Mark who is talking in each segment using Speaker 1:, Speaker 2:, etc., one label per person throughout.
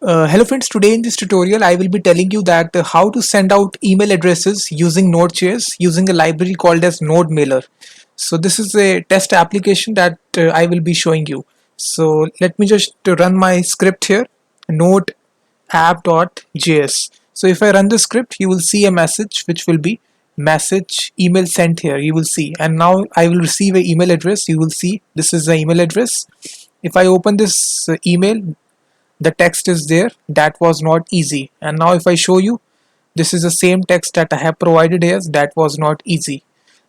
Speaker 1: Hello friends, today in this tutorial I will be telling you that how to send out email addresses using Node.js using a library called as NodeMailer. So this is a test application that I will be showing you. So let me just run my script here, node app.js. So if I run the script, you will see a message which will be message email sent here. You will see, and now I will receive an email address. You will see this is the email address. If I open this email, the text is there. That was not easy. And now if I show you, this is the same text that I have provided here. That was not easy.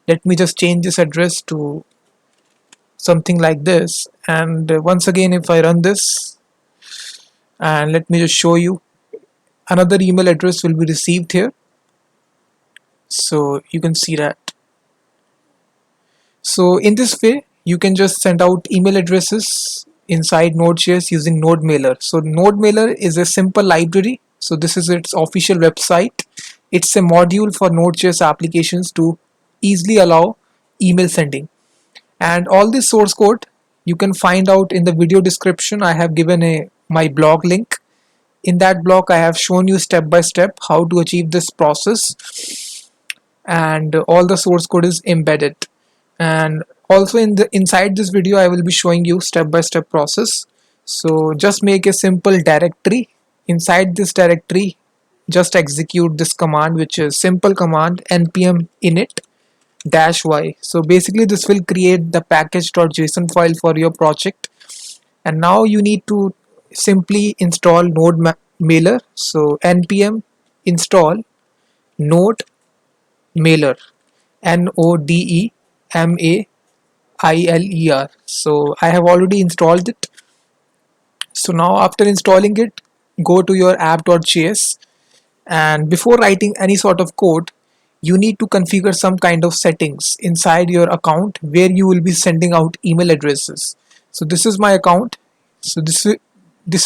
Speaker 1: Let me just change this address to something like this, and once again if I run this, and let me just show you, another email address will be received here. So you can see that. So in this way you can just send out email addresses inside Node.js using NodeMailer. So NodeMailer is a simple library. So this is its official website. It's a module for Node.js applications to easily allow email sending. And all this source code you can find out in the video description. I have given my blog link. In that blog I have shown you step by step how to achieve this process, and all the source code is embedded. And also inside this video I will be showing you step by step process. So just make a simple directory. Inside this directory just execute this command, which is simple command npm init -y. So basically this will create the package.json file for your project. And now you need to simply install NodeMailer. So npm install node mailer, NodeMailer. So I have already installed it. So now after installing it, go to your app.js, and before writing any sort of code you need to configure some kind of settings inside your account where you will be sending out email addresses. So this is my account. So this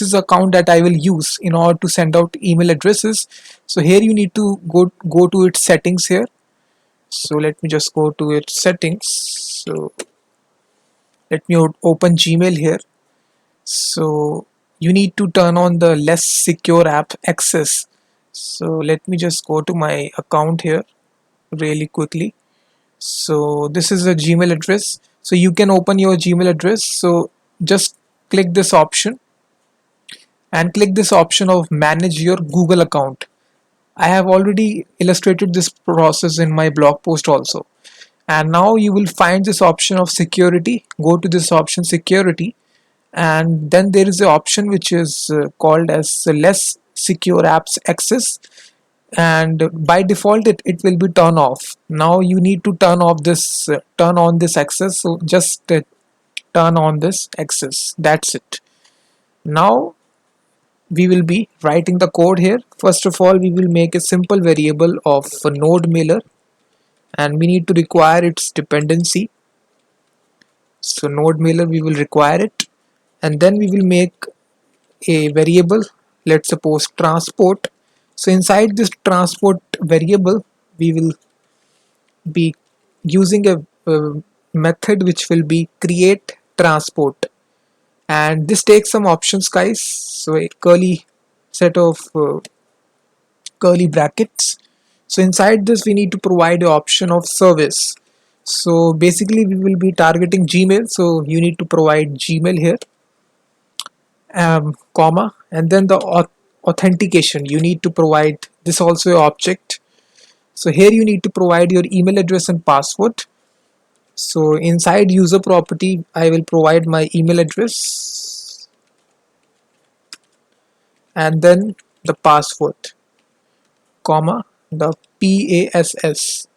Speaker 1: is the account that I will use in order to send out email addresses. So here you need to go to its settings here. So let me just go to its settings. So let me open Gmail here. So you need to turn on the less secure app access. So let me just go to my account here really quickly. So this is a Gmail address. So you can open your Gmail address. So just click this option and click this option of manage your Google account. I have already illustrated this process in my blog post also. And now you will find this option of security. Go to this option security, and then there is an option which is called as less secure apps access, and by default it will be turn off. Now you need to turn off this turn on this access. So just turn on this access. That's it. Now we will be writing the code here. First of all, we will make a simple variable of a NodeMailer, and we need to require its dependency. So NodeMailer, we will require it, and then we will make a variable, let's suppose transport. So inside this transport variable we will be using a method which will be create transport, and this takes some options, guys. So a curly set of curly brackets. So inside this we need to provide the option of service. So basically we will be targeting Gmail, so you need to provide Gmail here, comma, and then the authentication you need to provide this also a object. So here you need to provide your email address and password. So inside user property I will provide my email address and then the password, comma, the PASS.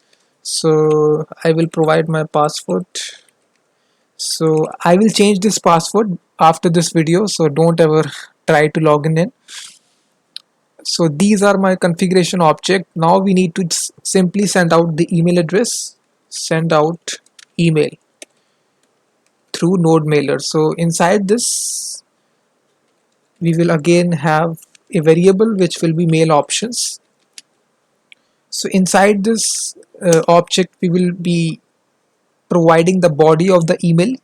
Speaker 1: So I will provide my password. So I will change this password after this video, so don't ever try to log in. So these are my configuration object. Now we need to simply send out the email address, send out email through NodeMailer. So inside this we will again have a variable which will be mail options. So inside this object we will be providing the body of the email,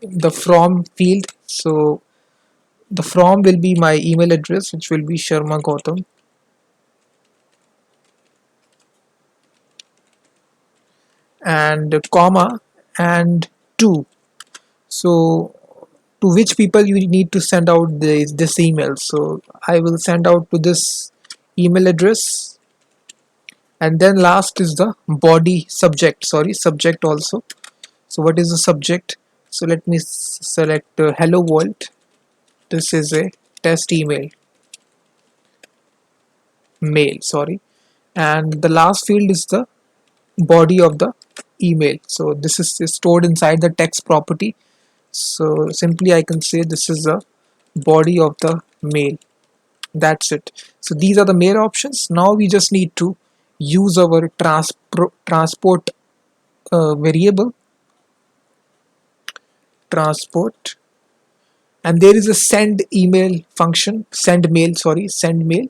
Speaker 1: the from field. So The from will be my email address, which will be Sharma Gautam, and comma and to. So to which people you need to send out this email. So I will send out to this email address, and then last is the body subject, sorry, subject also. So what is the subject? So let me select hello world. This is a test email mail, sorry, and the last field is the body of the email. So this is stored inside the text property. So simply I can say this is the body of the mail. That's it. So these are the mail options. Now we just need to use our transport variable, transport, and there is a send email function, send mail, sorry, send mail,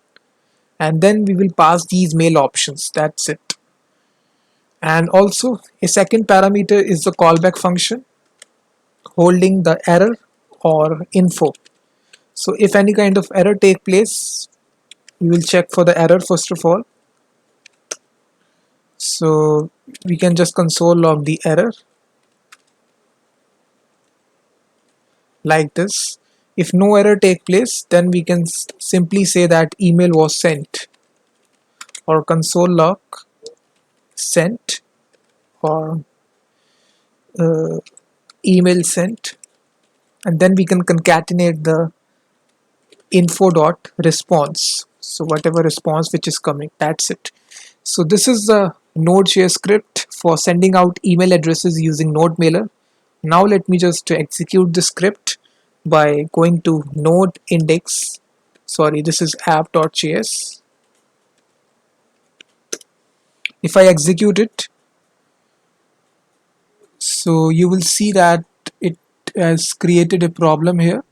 Speaker 1: and then we will pass these mail options. That's it. And also a second parameter is the callback function holding the error or info. So if any kind of error take place, we will check for the error first of all. So we can just console log the error like this. If no error take place, then we can simply say that email was sent, or console log sent, or uh, email sent, and then we can concatenate the info dot response. So whatever response which is coming, that's it. So this is the Node.js script for sending out email addresses using NodeMailer. Now let me just execute the script by going to node index. Sorry, this is app.js. If I execute it, so you will see that it has created a problem here.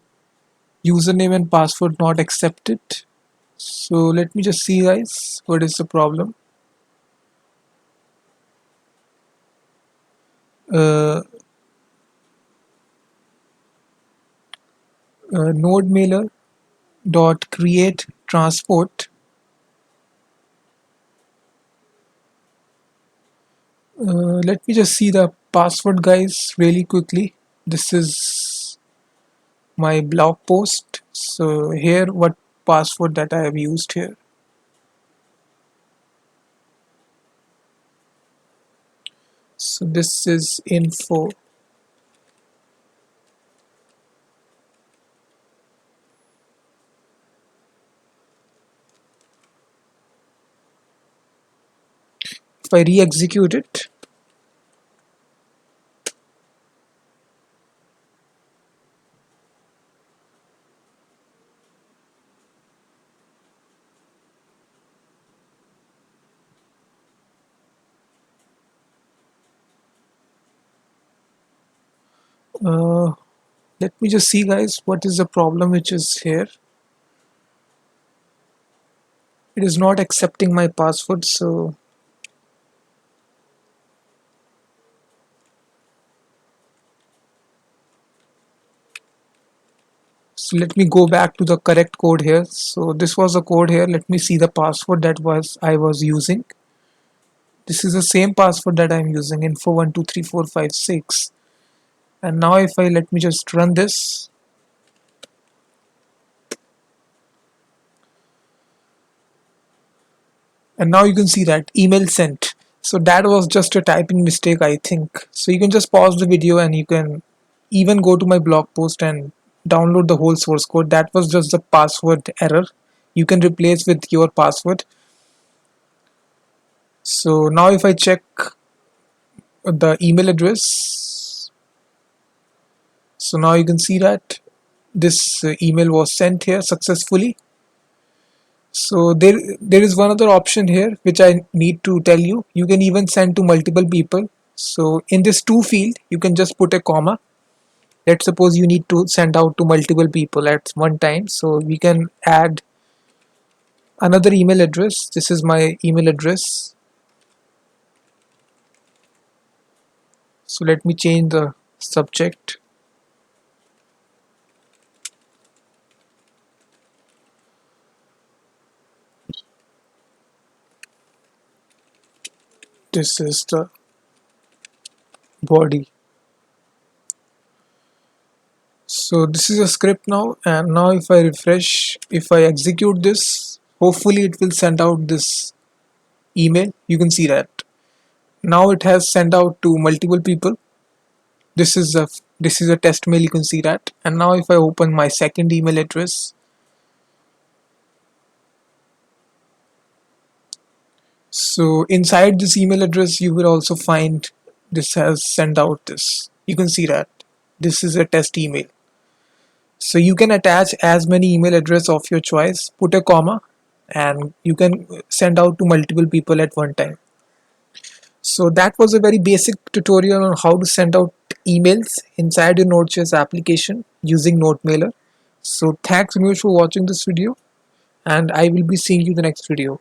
Speaker 1: Username and password not accepted. So let me just see, guys, what is the problem. uh, Node mailer dot create transport. Let me just see the password, guys, really quickly. This is my blog post. So here what password that I have used here. So this is info. If I re-execute it, uh, let me just see, guys, what is the problem which is here. It is not accepting my password. So let me go back to the correct code here. So this was the code here. Let me see the password that I was using. This is the same password that I'm using, info123456. And now if I let me just run this, and now you can see that email sent. So that was just a typing mistake, I think. So you can just pause the video and you can even go to my blog post and download the whole source code. That was just the password error. You can replace with your password. So now if I check the email address, so now you can see that this email was sent here successfully. So there is one other option here which I need to tell you. You can even send to multiple people. So in this to field, you can just put a comma. Let's suppose you need to send out to multiple people at one time. So we can add another email address. This is my email address. So let me change the subject. This is the body. So this is a script now, and now if I refresh, if I execute this, hopefully it will send out this email. You can see that now it has sent out to multiple people. This is a test mail, you can see that. And now if I open my second email address, so inside this email address you will also find this has sent out this. You can see that this is a test email. So you can attach as many email address of your choice, put a comma, and you can send out to multiple people at one time. So that was a very basic tutorial on how to send out emails inside your Node.js application using NoteMailer. So thanks Mukesh for watching this video, and I will be seeing you in the next video.